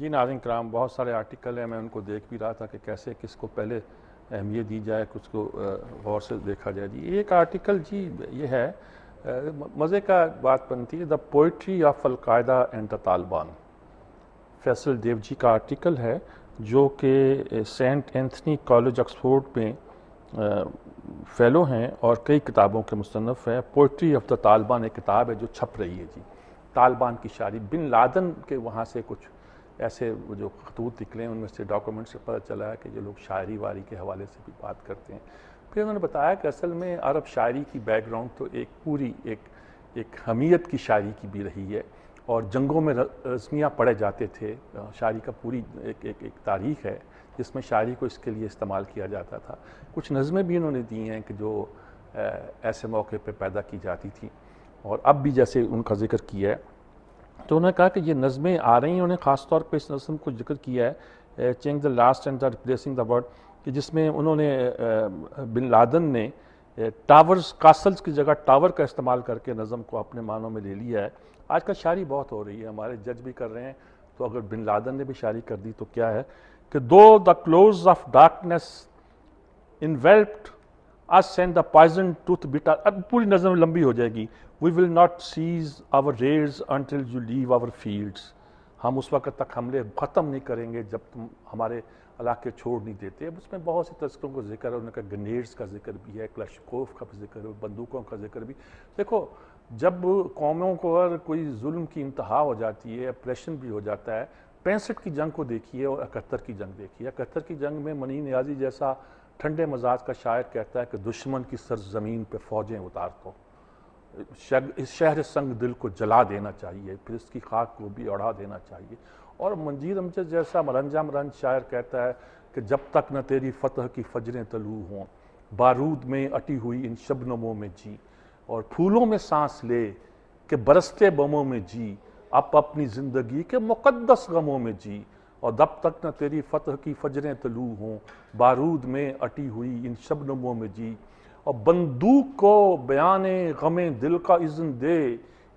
جی ناظرین کرام، بہت سارے آرٹیکل ہیں، میں ان کو دیکھ بھی رہا تھا کہ کیسے کس کو پہلے اہمیت دی جائے، کچھ کو غور سے دیکھا جائے۔ جی ایک آرٹیکل جی یہ ہے، مزے کا بات بنتی ہے، the poetry of Al Qaeda and the Taliban. Faisal Devji کا آرٹیکل ہے جو کہ سینٹ اینتھنی کالج آکسفورڈ میں فیلو ہیں اور کئی کتابوں کے مصنف ہیں۔ پوئٹری آف دا طالبان ایک کتاب ہے جو چھپ رہی ہے جی، طالبان کی شاعری۔ بن لادن کے وہاں سے کچھ ایسے جو خطوط نکلے ہیں، ان میں سے ڈاکومنٹ سے پتہ چلا ہے کہ جو لوگ شاعری واری کے حوالے سے بھی بات کرتے ہیں۔ پھر انہوں نے بتایا کہ اصل میں عرب شاعری کی بیک گراؤنڈ تو ایک پوری ایک حمیت کی شاعری کی بھی رہی ہے، اور جنگوں میں رزمیاں پڑھے جاتے تھے۔ شاعری کا پوری ایک تاریخ ہے جس میں شاعری کو اس کے لیے استعمال کیا جاتا تھا۔ کچھ نظمیں بھی انہوں نے دی ہیں کہ جو ایسے موقع پہ پیدا کی جاتی تھیں، اور اب بھی جیسے ان کا ذکر کیا ہے، تو انہوں نے کہا کہ یہ نظمیں آ رہی ہیں۔ انہوں نے خاص طور پہ اس نظم کو ذکر کیا ہے، change the last and the replacing the word, کہ جس میں انہوں نے بن لادن نے ٹاورز، کاسلز کی جگہ ٹاور کا استعمال کر کے نظم کو اپنے معنوں میں لے لیا ہے۔ آج کل شاعری بہت ہو رہی ہے، ہمارے جج بھی کر رہے ہیں، تو اگر بن لادن نے بھی شاعری کر دی تو کیا ہے کہ دو the clouds of darkness enveloped us and the poison tooth bitter، اب پوری نظم لمبی ہو جائے گی۔ we will not cease our raids until you leave our fields، ہم اس وقت تک حملے ختم نہیں کریں گے جب تم ہمارے علاقے چھوڑ نہیں دیتے۔ اب اس میں بہت سی تذکروں کا ذکر ہے، ان کا گرینیڈز کا ذکر بھی ہے، کلاشنکوف کا ذکر ہے، بندوقوں کا ذکر بھی۔ دیکھو، جب قوموں کو اگر کوئی ظلم کی انتہا ہو جاتی ہے، اپریشن بھی ہو جاتا ہے، 65 کی جنگ کو دیکھیے اور 71 کی جنگ دیکھیے۔ 71 کی جنگ میں منی نیازی جیسا ٹھنڈے مزاج کا شاعر کہتا ہے کہ دشمن کی سرزمین پہ فوجیں اتار دو، اس شہر سنگ دل کو جلا دینا چاہیے، پھر اس کی خاک کو بھی اڑا دینا چاہیے۔ اور منجیر امجد جیسا مرنجا مرنج شاعر کہتا ہے کہ جب تک نہ تیری فتح کی فجریں طلوع ہوں، بارود میں اٹی ہوئی ان شبنموں میں جی، اور پھولوں میں سانس لے کہ برستے بموں میں جی، اب اپنی زندگی کے مقدس غموں میں جی، اور جب تک نہ تیری فتح کی فجریں طلوع ہوں، بارود میں اٹی ہوئی ان شبنموں میں جی، اور بندوق کو بیان غم دل کا اذن دے،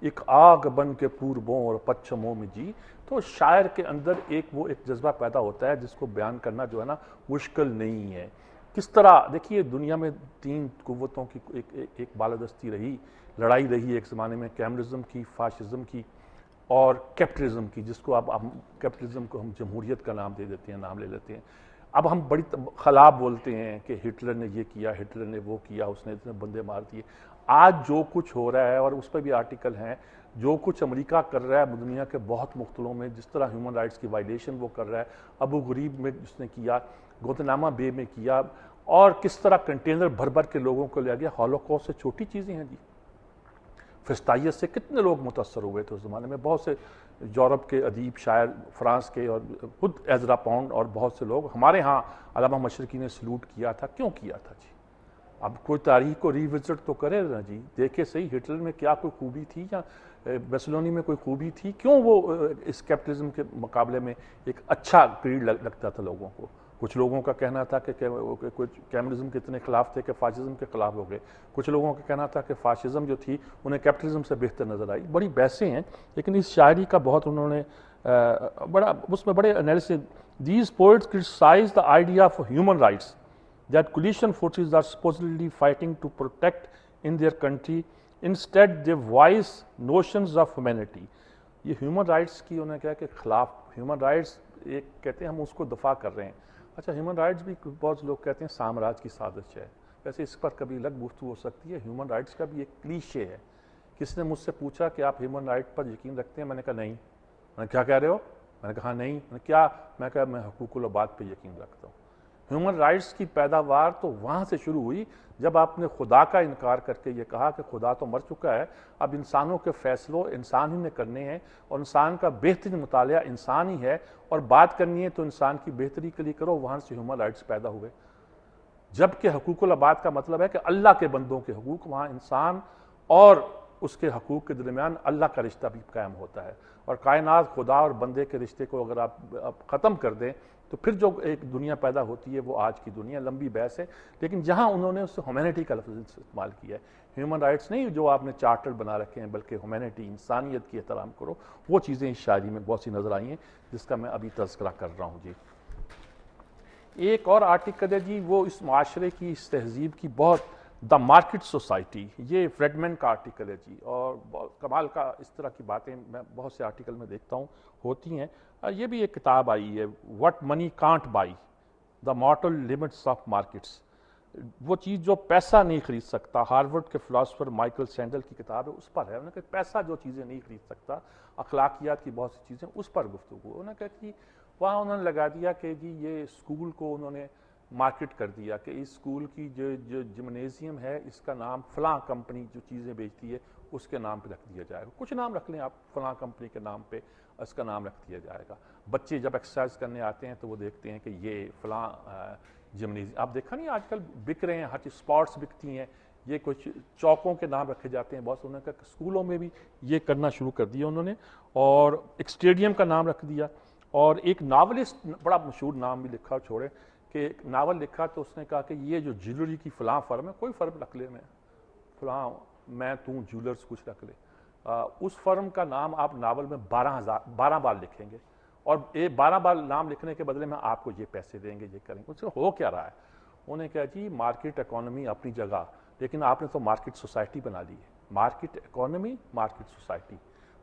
ایک آگ بن کے پوربوں اور پچھموں میں جی۔ تو شاعر کے اندر ایک جذبہ پیدا ہوتا ہے جس کو بیان کرنا جو ہے نا مشکل نہیں ہے۔ کس طرح دیکھیے، دنیا میں 3 قوتوں کی ایک بالادستی رہی، لڑائی رہی ایک زمانے میں، کیمرزم کی، فاشزم کی اور کیپٹلزم کی، جس کو اب کیپٹلزم کو ہم جمہوریت کا نام دے دیتے ہیں، نام لے لیتے ہیں۔ اب ہم بڑی خلاب بولتے ہیں کہ ہٹلر نے یہ کیا، ہٹلر نے وہ کیا، اس نے اتنے بندے مار دیے۔ آج جو کچھ ہو رہا ہے، اور اس پہ بھی آرٹیکل ہیں، جو کچھ امریکہ کر رہا ہے دنیا کے بہت مختلفوں میں، جس طرح ہیومن رائٹس کی وائلیشن وہ کر رہا ہے، ابو غریب میں جس نے کیا، گوانتانامو بے میں کیا، اور کس طرح کنٹینر بھر بھر کے لوگوں کو لے گیا۔ ہولوکاسٹ سے چھوٹی چیزیں ہیں جی۔ فسطائیت سے کتنے لوگ متاثر ہوئے تھے اس زمانے میں، بہت سے یورپ کے ادیب، شاعر، فرانس کے، اور خود ایزرا پاؤنڈ اور بہت سے لوگ۔ ہمارے ہاں علامہ مشرقی نے سلوٹ کیا تھا، کیوں کیا تھا جی؟ اب کوئی تاریخ کو ری وزٹ تو کرے نا جی، دیکھے صحیح ہٹلر میں کیا کوئی خوبی تھی، یا میسولونی میں کوئی خوبی تھی، کیوں وہ اس کیپٹلزم کے مقابلے میں ایک اچھا کریڈ لگتا تھا لوگوں کو۔ کچھ لوگوں کا کہنا تھا کہ کچھ کیمرزم کے اتنے خلاف تھے کہ فاشزم کے خلاف ہو گئے، کچھ لوگوں کا کہنا تھا کہ فاشزم جو تھی انہیں کیپٹلزم سے بہتر نظر آئی۔ بڑی بحثیں ہیں، لیکن اس شاعری کا بہت انہوں نے بڑا اس میں بڑے analysis. These poets criticise the idea of human rights that coalition forces are supposedly fighting to protect in their country, instead they voice notions of humanity۔ یہ ہیومن رائٹس کی انہوں نے کہا کہ خلاف، ہیومن رائٹس ایک کہتے ہیں ہم اس کو دفاع کر رہے ہیں۔ اچھا، ہیومن رائٹس بھی بہت لوگ کہتے ہیں سامراج کی سازش ہے، ویسے اس پر کبھی الگ گفتگو ہو سکتی ہے۔ ہیومن رائٹس کا بھی ایک کلیشے ہے۔ کس نے مجھ سے پوچھا کہ آپ ہیومن رائٹ پر یقین رکھتے ہیں؟ میں نے کہا نہیں۔ میں نے کیا کہہ رہے ہو؟ میں نے کہا نہیں۔ میں نے کیا؟ میں کہا میں حقوق العباد پہ یقین رکھتا ہوں۔ ہیومن رائٹس کی پیداوار تو وہاں سے شروع ہوئی جب آپ نے خدا کا انکار کر کے یہ کہا کہ خدا تو مر چکا ہے، اب انسانوں کے فیصلوں انسان ہی نے کرنے ہیں، اور انسان کا بہترین مطالعہ انسان ہی ہے، اور بات کرنی ہے تو انسان کی بہتری کے لیے کرو۔ وہاں سے ہیومن رائٹس پیدا ہوئے، جبکہ حقوق العباد کا مطلب ہے کہ اللہ کے بندوں کے حقوق، وہاں انسان اور اس کے حقوق کے درمیان اللہ کا رشتہ بھی قائم ہوتا ہے. اور کائنات خدا اور بندے کے رشتے کو اگر آپ ختم کر دیں تو پھر جو ایک دنیا پیدا ہوتی ہے وہ آج کی دنیا. لمبی بحث ہے لیکن جہاں انہوں نے اس سے ہیومینٹی کا لفظ استعمال کیا ہے, ہیومن رائٹس نہیں جو آپ نے چارٹر بنا رکھے ہیں, بلکہ ہیومینٹی, انسانیت کی احترام کرو, وہ چیزیں اس شاعری میں بہت سی نظر آئی ہیں جس کا میں ابھی تذکرہ کر رہا ہوں. جی ایک اور آرٹیکل ہے جی, وہ اس معاشرے کی, اس تہذیب کی بہت, دا مارکیٹ سوسائٹی, یہ فریڈمن کا آرٹیکل ہے جی. اور کمال کا اس طرح کی باتیں میں بہت سے آرٹیکل میں دیکھتا ہوں ہوتی ہیں. یہ بھی ایک کتاب آئی ہے, what money can't buy, the mortal limits of markets, وہ چیز جو پیسہ نہیں خرید سکتا. ہارورڈ کے فلاسفر مائیکل سینڈل کی کتاب ہے, اس پر ہے. انہوں نے کہا پیسہ جو چیزیں نہیں خرید سکتا, اخلاقیات کی بہت سی چیزیں, اس پر گفتگو. انہوں نے کہا کہ وہاں انہوں نے لگا دیا کہ جی یہ اسکول کو انہوں نے مارکیٹ کر دیا کہ اس اسکول کی جو جمنیزیم ہے اس کا نام فلاں کمپنی جو چیزیں بیچتی ہے اس کے نام پہ رکھ دیا جائے گا. کچھ نام رکھ لیں آپ, فلاں کمپنی کے نام پہ اس کا نام رکھ دیا جائے گا. بچے جب ایکسرسائز کرنے آتے ہیں تو وہ دیکھتے ہیں کہ یہ فلاں جمنیزیم, آپ دیکھا نہیں آج کل بک رہے ہیں, ہر چیز اسپورٹس بکتی ہیں, یہ کچھ چوکوں کے نام رکھے جاتے ہیں. بہت انہوں نے کہا کہ اسکولوں میں بھی یہ کرنا شروع کر دیا انہوں نے, اور ایک اسٹیڈیم کا نام رکھ دیا. اور ایک ناولسٹ, بڑا مشہور نام بھی لکھا, چھوڑے کہ ایک ناول لکھا تو اس نے کہا کہ یہ جو جیولری کی فلاں فرم ہے, کوئی فرم رکھ لے, میں فلاں میں توں جیولرز کچھ رکھ لے, اس فرم کا نام آپ ناول میں 12 بار لکھیں گے اور 12 بار نام لکھنے کے بدلے میں آپ کو یہ پیسے دیں گے, یہ کریں گے. اس سے ہو کیا رہا ہے؟ انہوں نے کہا جی مارکیٹ اکانومی اپنی جگہ, لیکن آپ نے تو مارکیٹ سوسائٹی بنا لی ہے. Market economy, market society.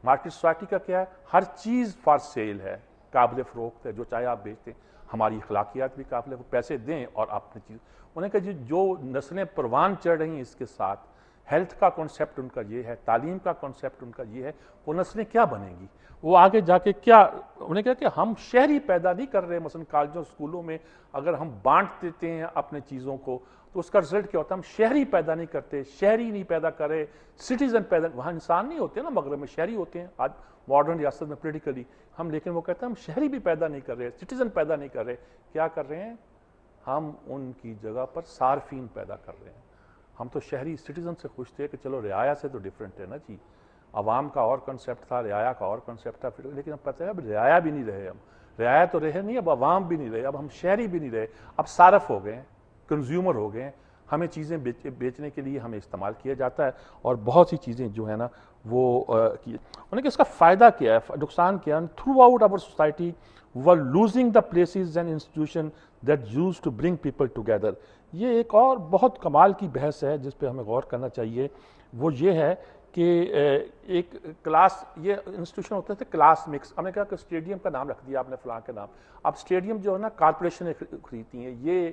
Market society کا کیا ہے؟ ہر چیز فار سیل ہے, قابل فروخت ہے, جو چاہے آپ بیچتے ہیں. ہماری اخلاقیات بھی قابل, وہ پیسے دیں اور اپنی چیز. انہوں نے کہا جی جو نسلیں پروان چڑھ رہی ہیں اس کے ساتھ, ہیلتھ کا کانسیپٹ ان کا یہ ہے, تعلیم کا کانسیپٹ ان کا یہ ہے, وہ نسلیں کیا بنیں گی, وہ آگے جا کے کیا. انہوں نے کہا کہ ہم شہری پیدا نہیں کر رہے, مثلا کالجوں اسکولوں میں اگر ہم بانٹ دیتے ہیں اپنے چیزوں کو تو اس کا رزلٹ کیا ہوتا ہے؟ ہم شہری پیدا نہیں کرتے, شہری نہیں پیدا کرے, سٹیزن پیدا. وہاں انسان نہیں ہوتے نا مغرب میں, شہری ہوتے ہیں آج ماڈرن ریاست میں پولیٹیکلی ہم, لیکن وہ کہتے ہیں ہم شہری بھی پیدا نہیں کر رہے, سٹیزن پیدا نہیں کر رہے. کیا کر رہے ہیں ہم؟ ان کی جگہ پر صارفین پیدا کر رہے ہیں. ہم تو شہری سٹیزن سے خوش تھے کہ چلو رعایا سے تو ڈیفرنٹ ہے نا جی, عوام کا اور کنسیپٹ تھا, رعایا کا اور کنسیپٹ تھا, لیکن اب پتہ ہے اب رعایا بھی نہیں رہے, ہم رعایا تو رہے نہیں, اب عوام بھی نہیں رہے, اب ہم شہری بھی نہیں رہے, اب صارف ہو گئے ہیں, کنزیومر ہو گئے ہیں. ہمیں چیزیں بیچنے کے لیے ہمیں استعمال کیا جاتا ہے اور بہت سی چیزیں جو ہے نا وہ انہوں نے کہ اس کا فائدہ کیا ہے, نقصان کیا ہے. Throughout our society were losing the places and institutions that used to bring people together. یہ ایک اور بہت کمال کی بحث ہے جس پہ ہمیں غور کرنا چاہیے. وہ یہ ہے کہ ایک کلاس, یہ انسٹیٹیوشن ہوتے تھے کلاس مکس. ہم نے کہا کہ اسٹیڈیم کا نام رکھ دیا آپ نے فلاں کے نام. اب اسٹیڈیم جو ہے نا کارپوریشنیں خریدتی ہیں, یہ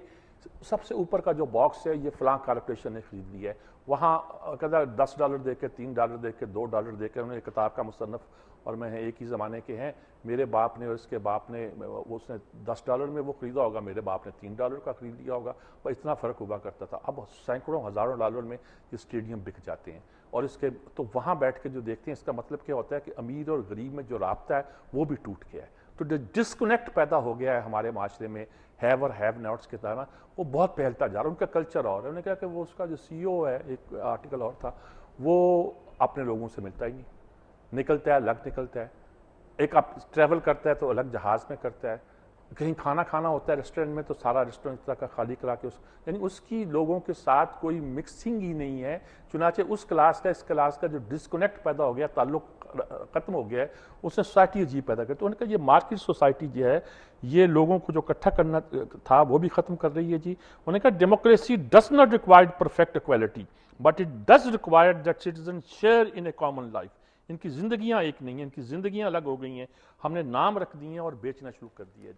سب سے اوپر کا جو باکس ہے یہ فلاں کارپوریشن نے خرید لی ہے. وہاں کہتا $10 دے کے, $3 دے کے, $2 دے کے. انہوں نے کتاب کا مصنف اور میں ایک ہی زمانے کے ہیں, میرے باپ نے اور اس کے باپ نے, اس نے $10 میں وہ خریدا ہوگا, میرے باپ نے $3 کا خرید لیا ہوگا, اور اتنا فرق ہوا کرتا تھا. اب سینکڑوں ہزاروں ڈالر میں یہ اسٹیڈیم بک جاتے ہیں. اور اس کے تو وہاں بیٹھ کے جو دیکھتے ہیں, اس کا مطلب کیا ہوتا ہے کہ امیر اور غریب میں جو رابطہ ہے وہ بھی ٹوٹ گیا ہے. تو ڈسکنیکٹ پیدا ہو گیا ہے ہمارے معاشرے میں, ہیو اور ہیو ناٹس کے طرح, وہ بہت پھیلتا جا رہا ہے. ان کا کلچر اور ہے. انہوں نے کہا کہ وہ اس کا جو CEO ہے, ایک آرٹیکل اور تھا, وہ اپنے لوگوں سے ملتا ہی نہیں, نکلتا ہے الگ نکلتا ہے. ایک آپ ٹریول کرتا ہے تو الگ جہاز میں کرتا ہے, کہیں کھانا کھانا ہوتا ہے ریسٹورینٹ میں تو سارا ریسٹورینٹ اس طرح کا خالی کرا کے یعنی اس کی لوگوں کے ساتھ کوئی مکسنگ ہی نہیں ہے. چنانچہ اس کلاس کا اس کلاس کا جو ڈسکنیکٹ پیدا ہو گیا, تعلق ختم ہو گیا ہے, اس نے سوسائٹی عجیب پیدا کر. تو ان کا یہ مارکیٹ سوسائٹی جو ہے یہ لوگوں کو جو اکٹھا کرنا تھا وہ بھی ختم کر رہی ہے جی. انہوں نے کہا democracy does not require perfect equality but it does require that citizen share in a common life. ان کی زندگیاں ایک نہیں ہیں, ان کی زندگیاں الگ ہو گئی ہیں, ہم نے نام رکھ دیے ہیں اور بیچنا شروع کر دیا ہے.